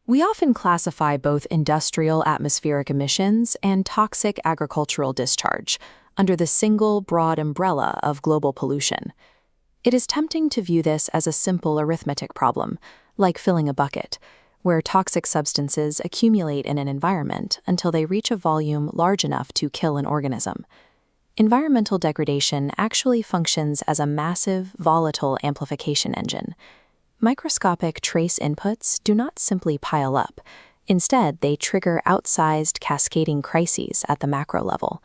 We often classify both industrial atmospheric emissions and toxic agricultural discharge under the single broad umbrella of global pollution. It is tempting to view this as a simple arithmetic problem, like filling a bucket, where toxic substances accumulate in an environment until they reach a volume large enough to kill an organism. Environmental degradation actually functions as a massive, volatile amplification engine. Microscopic trace inputs do not simply pile up. Instead, they trigger outsized cascading crises at the macro level.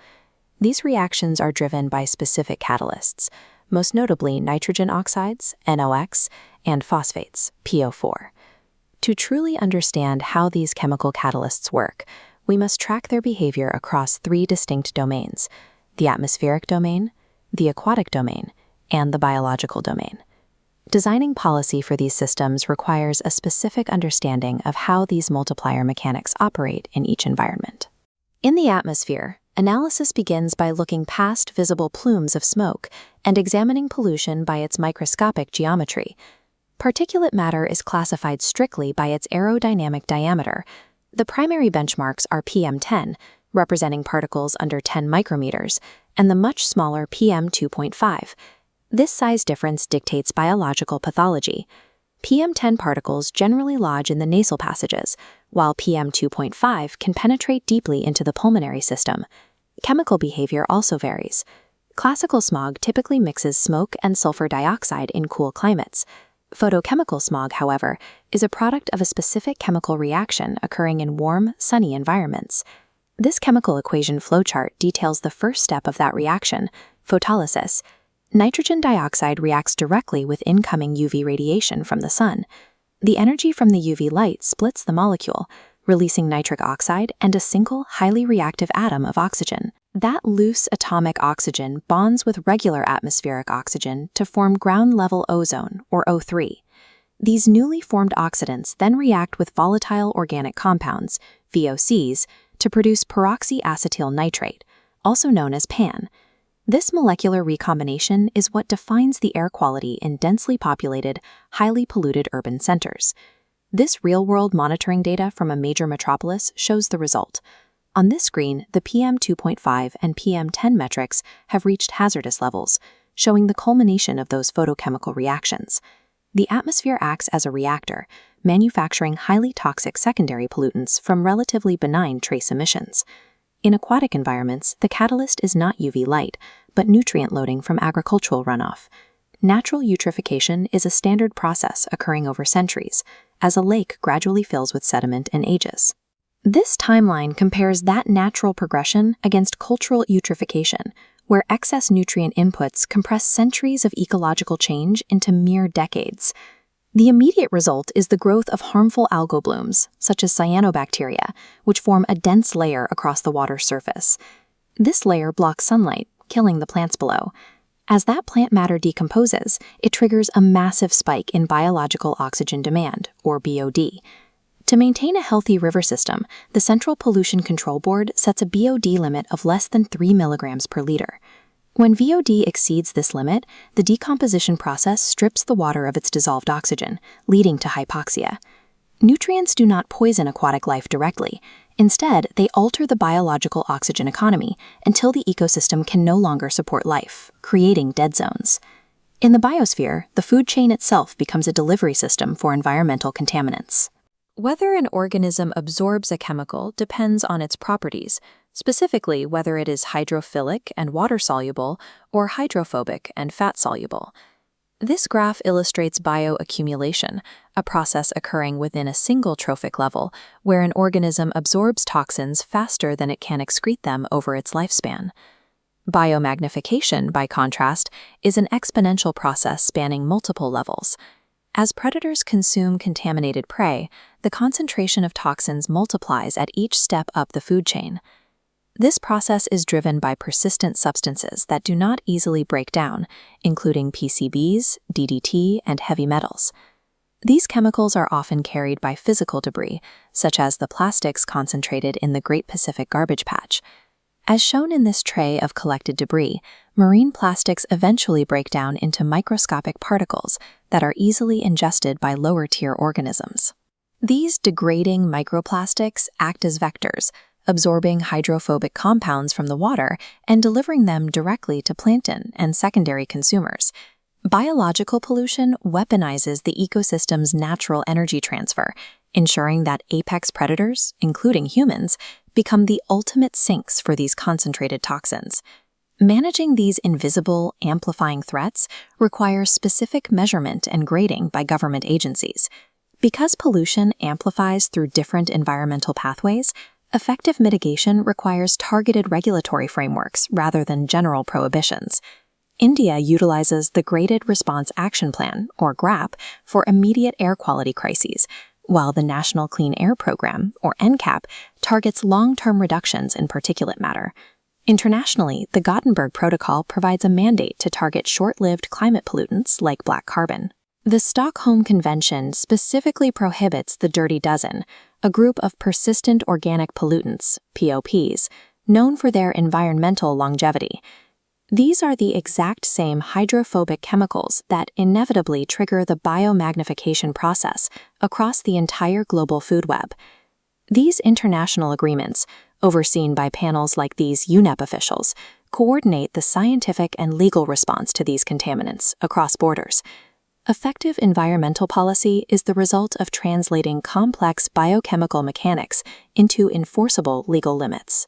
These reactions are driven by specific catalysts, most notably nitrogen oxides, NOx, and phosphates, PO4. To truly understand how these chemical catalysts work, we must track their behavior across three distinct domains: the atmospheric domain, the aquatic domain, and the biological domain. Designing policy for these systems requires a specific understanding of how these multiplier mechanics operate in each environment. In the atmosphere, analysis begins by looking past visible plumes of smoke and examining pollution by its microscopic geometry. Particulate matter is classified strictly by its aerodynamic diameter. The primary benchmarks are PM10, representing particles under 10 micrometers, and the much smaller PM2.5. This size difference dictates biological pathology. PM10 particles generally lodge in the nasal passages, while PM2.5 can penetrate deeply into the pulmonary system. Chemical behavior also varies. Classical smog typically mixes smoke and sulfur dioxide in cool climates. Photochemical smog, however, is a product of a specific chemical reaction occurring in warm, sunny environments. This chemical equation flowchart details the first step of that reaction, photolysis. Nitrogen dioxide reacts directly with incoming UV radiation from the sun. The energy from the UV light splits the molecule, releasing nitric oxide and a single, highly reactive atom of oxygen. That loose atomic oxygen bonds with regular atmospheric oxygen to form ground-level ozone, or O3. These newly formed oxidants then react with volatile organic compounds, VOCs, to produce peroxyacetyl nitrate, also known as PAN. This molecular recombination is what defines the air quality in densely populated, highly polluted urban centers. This real-world monitoring data from a major metropolis shows the result. On this screen, the PM2.5 and PM10 metrics have reached hazardous levels, showing the culmination of those photochemical reactions. The atmosphere acts as a reactor, manufacturing highly toxic secondary pollutants from relatively benign trace emissions. In aquatic environments, the catalyst is not UV light, but nutrient loading from agricultural runoff. Natural eutrophication is a standard process occurring over centuries, as a lake gradually fills with sediment and ages. This timeline compares that natural progression against cultural eutrophication, where excess nutrient inputs compress centuries of ecological change into mere decades. The immediate result is the growth of harmful algal blooms, such as cyanobacteria, which form a dense layer across the water's surface. This layer blocks sunlight, killing the plants below. As that plant matter decomposes, it triggers a massive spike in biological oxygen demand, or BOD. To maintain a healthy river system, the Central Pollution Control Board sets a BOD limit of less than 3 milligrams per liter. When VOD exceeds this limit, the decomposition process strips the water of its dissolved oxygen, leading to hypoxia. Nutrients do not poison aquatic life directly. Instead, they alter the biological oxygen economy until the ecosystem can no longer support life, creating dead zones. In the biosphere, the food chain itself becomes a delivery system for environmental contaminants. Whether an organism absorbs a chemical depends on its properties, specifically whether it is hydrophilic and water-soluble or hydrophobic and fat-soluble. This graph illustrates bioaccumulation, a process occurring within a single trophic level where an organism absorbs toxins faster than it can excrete them over its lifespan. Biomagnification, by contrast, is an exponential process spanning multiple levels. As predators consume contaminated prey, the concentration of toxins multiplies at each step up the food chain. This process is driven by persistent substances that do not easily break down, including PCBs, DDT, and heavy metals. These chemicals are often carried by physical debris, such as the plastics concentrated in the Great Pacific Garbage Patch. As shown in this tray of collected debris, marine plastics eventually break down into microscopic particles that are easily ingested by lower-tier organisms. These degrading microplastics act as vectors, absorbing hydrophobic compounds from the water and delivering them directly to plankton and secondary consumers. Biological pollution weaponizes the ecosystem's natural energy transfer, ensuring that apex predators, including humans, become the ultimate sinks for these concentrated toxins. Managing these invisible, amplifying threats requires specific measurement and grading by government agencies. Because pollution amplifies through different environmental pathways, effective mitigation requires targeted regulatory frameworks rather than general prohibitions. India utilizes the Graded Response Action Plan, or GRAP, for immediate air quality crises, while the National Clean Air Program, or NCAP, targets long-term reductions in particulate matter. Internationally, the Gothenburg Protocol provides a mandate to target short-lived climate pollutants like black carbon. The Stockholm Convention specifically prohibits the dirty dozen, a group of persistent organic pollutants, POPs, known for their environmental longevity. These are the exact same hydrophobic chemicals that inevitably trigger the biomagnification process across the entire global food web. These international agreements, overseen by panels like these UNEP officials, coordinate the scientific and legal response to these contaminants across borders. Effective environmental policy is the result of translating complex biochemical mechanics into enforceable legal limits.